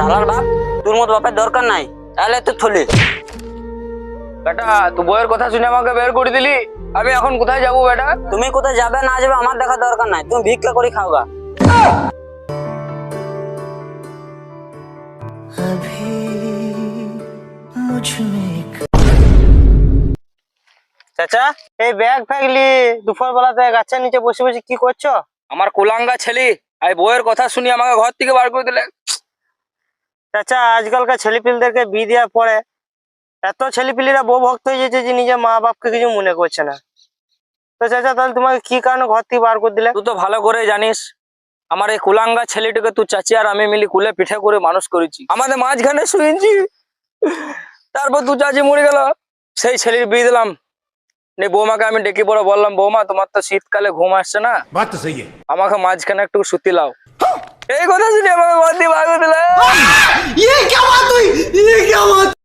শালার বাপ, তোর মতো বাপের দরকার নাই, তাহলে তুই থলি। বেটা তুই বইয়ের কথা শুনে আমাকে বের করে দিলি, আমি এখন কোথায় যাবো বেটা? তুমি কোথায় যাবে না যাবে আমার দেখার দরকার নাই, তুমি ভিক্ষা করে খাওগা। চাচা, এই ব্যাগ ফ্যাগলি দুপুর বেলাতে গাছের নিচে বসে বসে কি করছো? আমার কুলাঙ্গা ছেলে এই বইয়ের কথা শুনি আমাকে ঘর থেকে বার করে দিলে। চাচা, আজকালকার ছেলেপিলদেরকে বিয়ে দেওয়ার পরে এত ছেলেপিলিরা বউ ভক্ত হয়ে যেছে যে নিজের মা বাপকে কিছু মনে করছে না। তো চাচা, তাহলে তোমাকে কি কারণে ঘর থেকে বার করে দিলে? তুই তো ভালো করে জানিস আমার এই কুলাঙ্গা ছেলেটাকে তুই চাচি আর আমি মিলি কুলে পিঠে করে মানুষ করেছি, আমাদের মাঝখানে শুয়েছি। তারপর তুই চাচি মরে গেল, সেই ছেলের বিয়ে দিলাম। বৌমাকে আমি ডেকে পড়ে বললাম, বৌমা তোমার তো শীতকালে ঘুম আসছে না, बात तो सही है। আমাকে মাঝখানে একটু সুতি লাও। এই কথা শুনে আমাকে ঘর দিয়ে বার